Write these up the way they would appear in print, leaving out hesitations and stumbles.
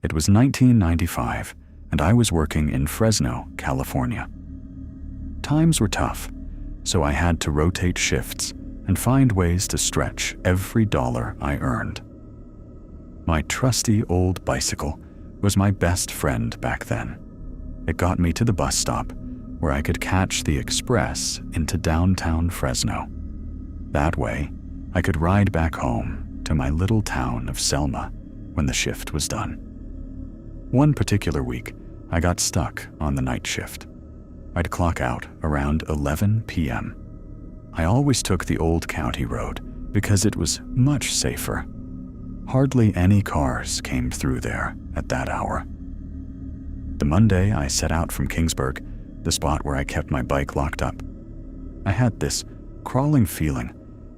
It was 1995, and I was working in Fresno, California. Times were tough, so I had to rotate shifts and find ways to stretch every dollar I earned. My trusty old bicycle was my best friend back then. It got me to the bus stop where I could catch the express into downtown Fresno. That way, I could ride back home to my little town of Selma when the shift was done. One particular week, I got stuck on the night shift. I'd clock out around 11 p.m. I always took the old county road because it was much safer. Hardly any cars came through there at that hour. The Monday I set out from Kingsburg, the spot where I kept my bike locked up, I had this crawling feeling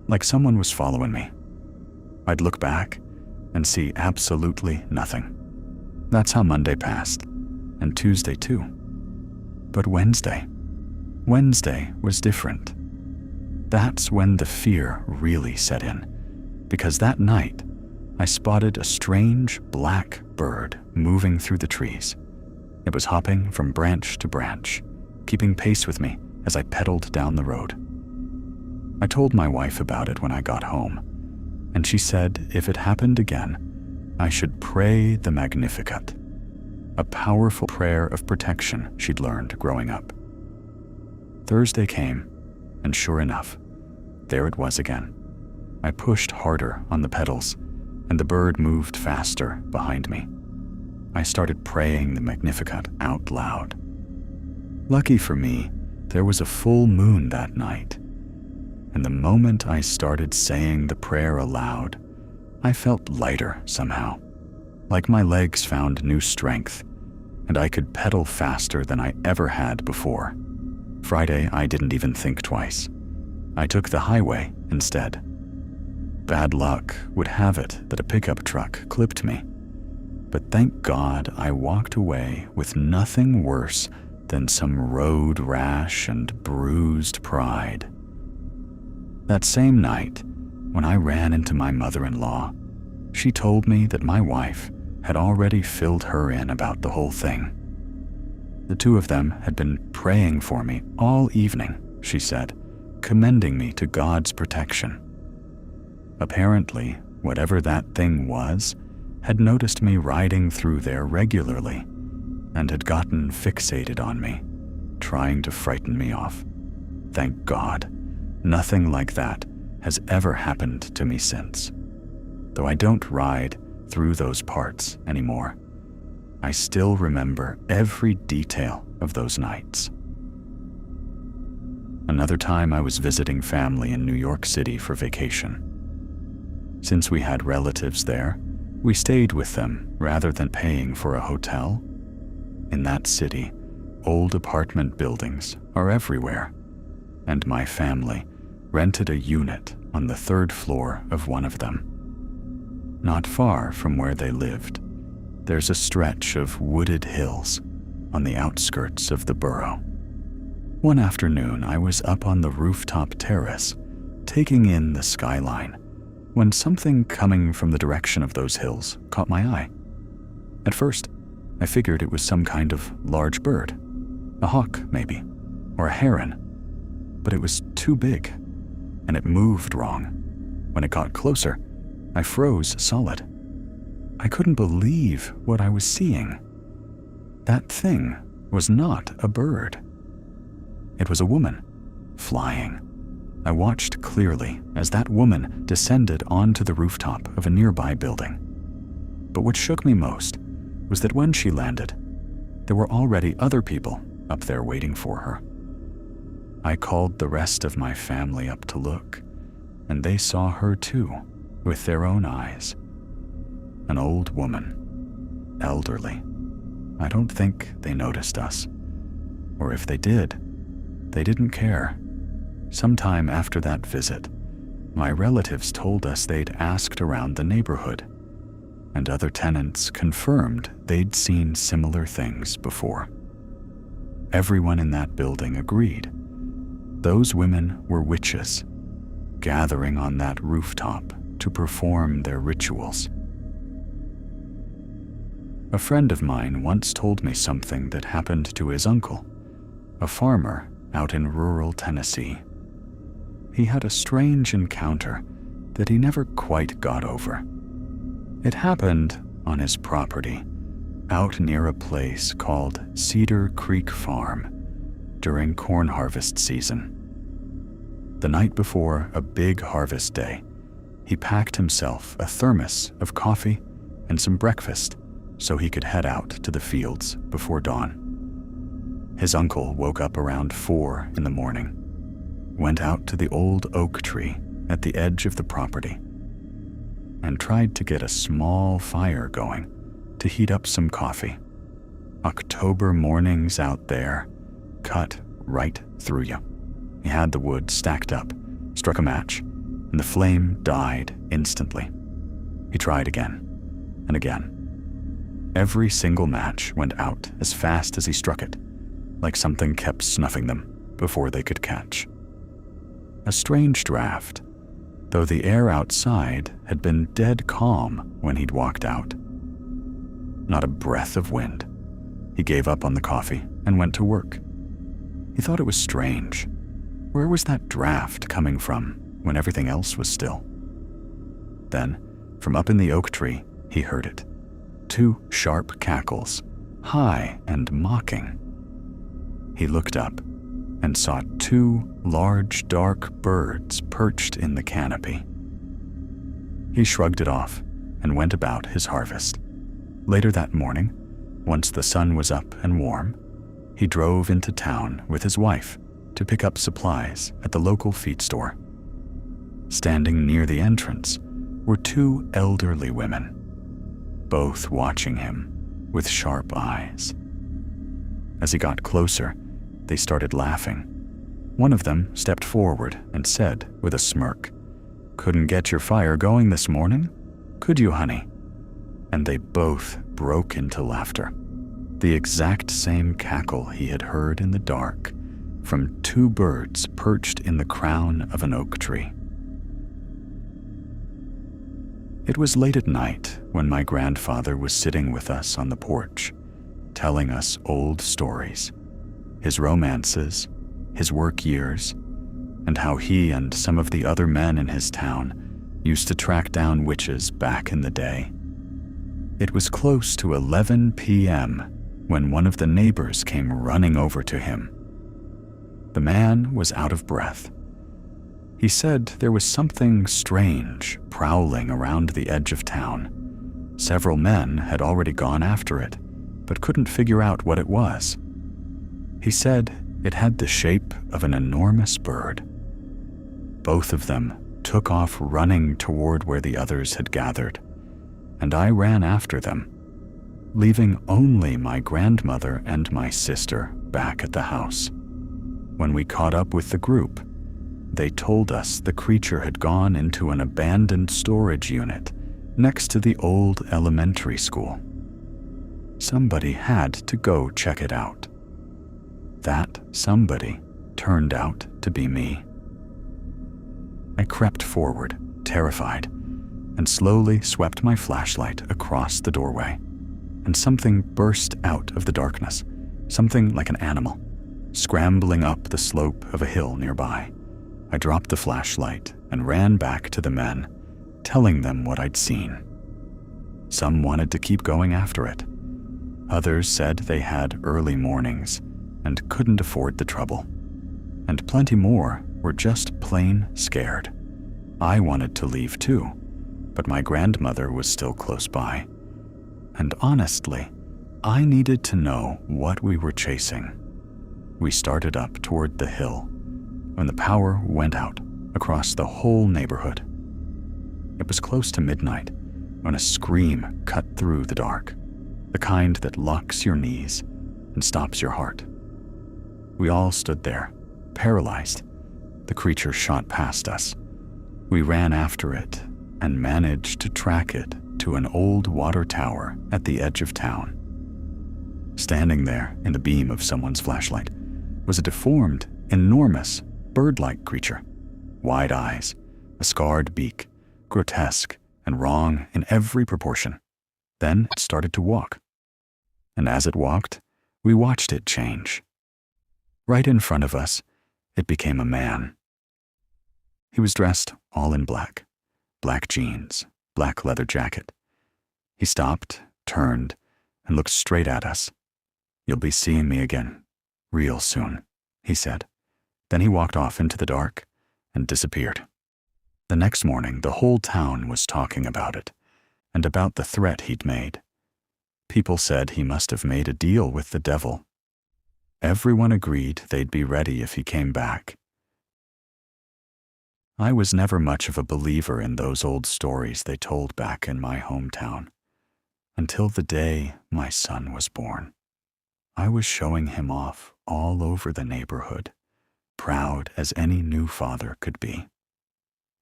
like someone was following me. I'd look back and see absolutely nothing. That's how Monday passed, and Tuesday too. But Wednesday was different. That's when the fear really set in, because that night I spotted a strange black bird moving through the trees. It was hopping from branch to branch, keeping pace with me as I pedaled down the road. I told my wife about it when I got home, and she said if it happened again, I should pray the Magnificat, a powerful prayer of protection she'd learned growing up. Thursday came, and sure enough, there it was again. I pushed harder on the pedals, and the bird moved faster behind me. I started praying the Magnificat out loud. Lucky for me, there was a full moon that night, and the moment I started saying the prayer aloud, I felt lighter somehow, like my legs found new strength, and I could pedal faster than I ever had before. Friday, I didn't even think twice. I took the highway instead. Bad luck would have it that a pickup truck clipped me, but thank God I walked away with nothing worse than some road rash and bruised pride. That same night, when I ran into my mother-in-law, she told me that my wife had already filled her in about the whole thing. The two of them had been praying for me all evening, she said, commending me to God's protection. Apparently, whatever that thing was, had noticed me riding through there regularly and had gotten fixated on me, trying to frighten me off. Thank God, nothing like that has ever happened to me since. Though I don't ride through those parts anymore, I still remember every detail of those nights. Another time I was visiting family in New York City for vacation. Since we had relatives there, we stayed with them rather than paying for a hotel. In that city, old apartment buildings are everywhere, and my family rented a unit on the third floor of one of them. Not far from where they lived, there's a stretch of wooded hills on the outskirts of the borough. One afternoon, I was up on the rooftop terrace, taking in the skyline, when something coming from the direction of those hills caught my eye. At first, I figured it was some kind of large bird, a hawk maybe, or a heron, but it was too big, and it moved wrong. When it got closer, I froze solid. I couldn't believe what I was seeing. That thing was not a bird. It was a woman, flying. I watched clearly as that woman descended onto the rooftop of a nearby building. But what shook me most was that when she landed, there were already other people up there waiting for her. I called the rest of my family up to look, and they saw her too, with their own eyes. An old woman, elderly. I don't think they noticed us, or if they did, they didn't care. Sometime after that visit, my relatives told us they'd asked around the neighborhood, and other tenants confirmed they'd seen similar things before. Everyone in that building agreed. Those women were witches, gathering on that rooftop to perform their rituals. A friend of mine once told me something that happened to his uncle, a farmer out in rural Tennessee. He had a strange encounter that he never quite got over. It happened on his property, out near a place called Cedar Creek Farm, during corn harvest season. The night before a big harvest day, he packed himself a thermos of coffee and some breakfast so he could head out to the fields before dawn. His uncle woke up around 4 in the morning, went out to the old oak tree at the edge of the property, and tried to get a small fire going to heat up some coffee. October mornings out there cut right through you. He had the wood stacked up, struck a match, and the flame died instantly. He tried again and again. Every single match went out as fast as he struck it, like something kept snuffing them before they could catch. A strange draft, though the air outside had been dead calm when he'd walked out. Not a breath of wind. He gave up on the coffee and went to work. He thought it was strange. Where was that draft coming from when everything else was still? Then, from up in the oak tree, he heard it. 2 sharp cackles, high and mocking. He looked up and saw 2 large dark birds perched in the canopy. He shrugged it off and went about his harvest. Later that morning, once the sun was up and warm, he drove into town with his wife to pick up supplies at the local feed store. Standing near the entrance were 2 elderly women, both watching him with sharp eyes. As he got closer, they started laughing. One of them stepped forward and said with a smirk, "Couldn't get your fire going this morning? Could you, honey?" And they both broke into laughter. The exact same cackle he had heard in the dark from 2 birds perched in the crown of an oak tree. It was late at night when my grandfather was sitting with us on the porch, telling us old stories, his romances, his work years, and how he and some of the other men in his town used to track down witches back in the day. It was close to 11 p.m. when one of the neighbors came running over to him. The man was out of breath. He said there was something strange prowling around the edge of town. Several men had already gone after it, but couldn't figure out what it was. He said it had the shape of an enormous bird. Both of them took off running toward where the others had gathered, and I ran after them, leaving only my grandmother and my sister back at the house. When we caught up with the group, they told us the creature had gone into an abandoned storage unit next to the old elementary school. Somebody had to go check it out. That somebody turned out to be me. I crept forward, terrified, and slowly swept my flashlight across the doorway, and something burst out of the darkness, something like an animal, scrambling up the slope of a hill nearby. I dropped the flashlight and ran back to the men, telling them what I'd seen. Some wanted to keep going after it. Others said they had early mornings and couldn't afford the trouble. And plenty more were just plain scared. I wanted to leave too, but my grandmother was still close by. And honestly, I needed to know what we were chasing. We started up toward the hill when the power went out across the whole neighborhood. It was close to midnight when a scream cut through the dark, the kind that locks your knees and stops your heart. We all stood there, paralyzed. The creature shot past us. We ran after it and managed to track it to an old water tower at the edge of town. Standing there in the beam of someone's flashlight was a deformed, enormous, bird-like creature. Wide eyes, a scarred beak, grotesque and wrong in every proportion. Then it started to walk, and as it walked, we watched it change. Right in front of us, it became a man. He was dressed all in black, black jeans, black leather jacket. He stopped, turned, and looked straight at us. "You'll be seeing me again, real soon," he said. Then he walked off into the dark and disappeared. The next morning, the whole town was talking about it, and about the threat he'd made. People said he must have made a deal with the devil. Everyone agreed they'd be ready if he came back. I was never much of a believer in those old stories they told back in my hometown, until the day my son was born. I was showing him off all over the neighborhood, proud as any new father could be.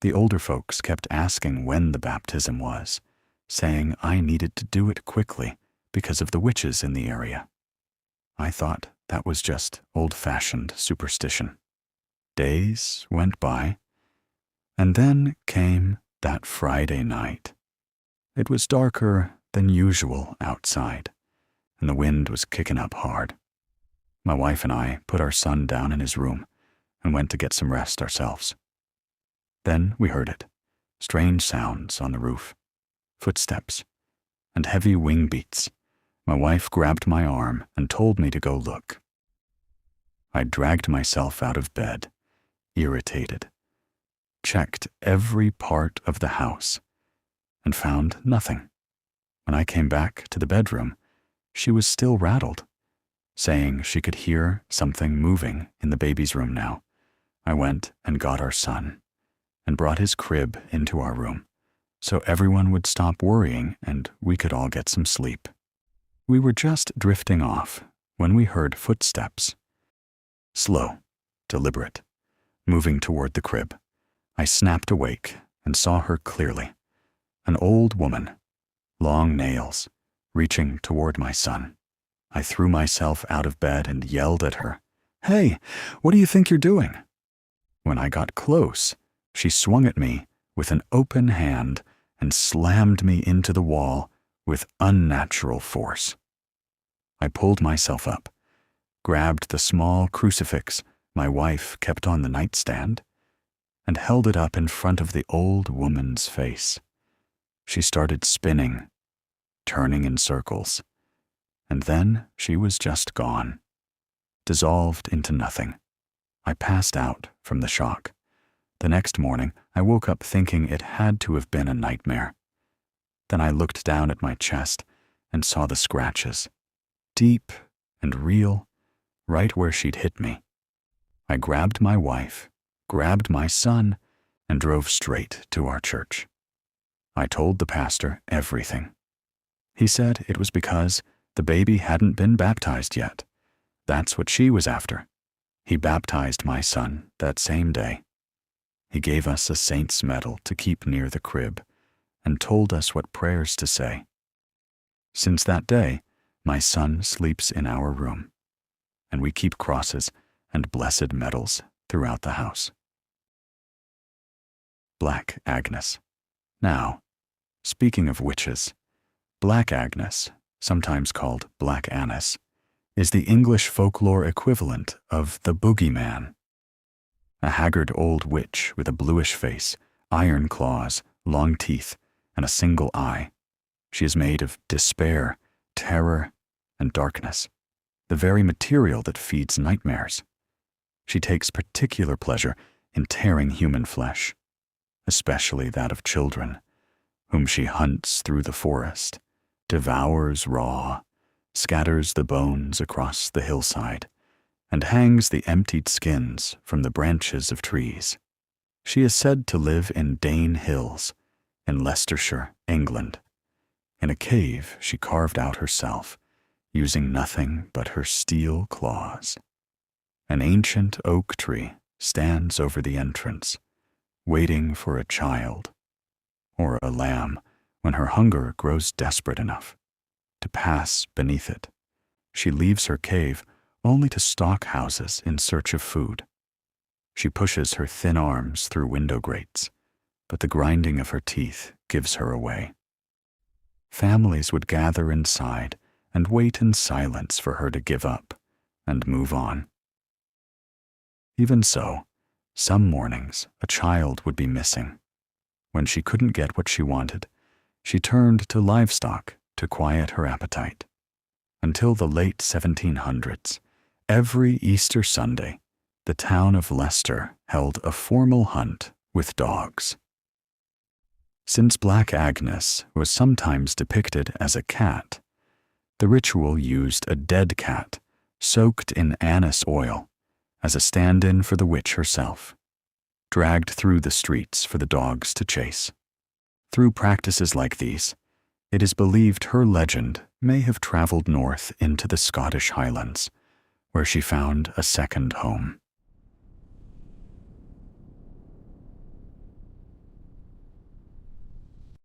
The older folks kept asking when the baptism was, saying I needed to do it quickly because of the witches in the area. I thought that was just old-fashioned superstition. Days went by, and then came that Friday night. It was darker than usual outside, and the wind was kicking up hard. My wife and I put our son down in his room and went to get some rest ourselves. Then we heard it, strange sounds on the roof, footsteps, and heavy wing beats. My wife grabbed my arm and told me to go look. I dragged myself out of bed, irritated, checked every part of the house, and found nothing. When I came back to the bedroom, she was still rattled, saying she could hear something moving in the baby's room now. I went and got our son and brought his crib into our room so everyone would stop worrying and we could all get some sleep. We were just drifting off when we heard footsteps. Slow, deliberate, moving toward the crib. I snapped awake and saw her clearly. An old woman, long nails, reaching toward my son. I threw myself out of bed and yelled at her, "Hey, what do you think you're doing?" When I got close, she swung at me with an open hand and slammed me into the wall with unnatural force. I pulled myself up, grabbed the small crucifix my wife kept on the nightstand, and held it up in front of the old woman's face. She started spinning, turning in circles, and then she was just gone, dissolved into nothing. I passed out from the shock. The next morning, I woke up thinking it had to have been a nightmare. Then I looked down at my chest and saw the scratches, deep and real, right where she'd hit me. I grabbed my wife, grabbed my son, and drove straight to our church. I told the pastor everything. He said it was because the baby hadn't been baptized yet. That's what she was after. He baptized my son that same day. He gave us a saint's medal to keep near the crib and told us what prayers to say. Since that day, my son sleeps in our room, and we keep crosses and blessed medals throughout the house. Black Agnes. Now, speaking of witches, Black Agnes, sometimes called Black Annis, is the English folklore equivalent of the boogeyman. A haggard old witch with a bluish face, iron claws, long teeth, and a single eye. She is made of despair, terror, and darkness, the very material that feeds nightmares. She takes particular pleasure in tearing human flesh, especially that of children, whom she hunts through the forest, devours raw, scatters the bones across the hillside, and hangs the emptied skins from the branches of trees. She is said to live in Dane Hills, in Leicestershire, England. In a cave she carved out herself, using nothing but her steel claws. An ancient oak tree stands over the entrance, waiting for a child, or a lamb when her hunger grows desperate enough to pass beneath it. She leaves her cave only to stalk houses in search of food. She pushes her thin arms through window grates, but the grinding of her teeth gives her away. Families would gather inside and wait in silence for her to give up and move on. Even so, some mornings a child would be missing. When she couldn't get what she wanted, she turned to livestock to quiet her appetite. Until the late 1700s, every Easter Sunday, the town of Leicester held a formal hunt with dogs. Since Black Agnes was sometimes depicted as a cat, the ritual used a dead cat soaked in anise oil as a stand-in for the witch herself, dragged through the streets for the dogs to chase. Through practices like these, it is believed her legend may have traveled north into the Scottish Highlands, where she found a second home.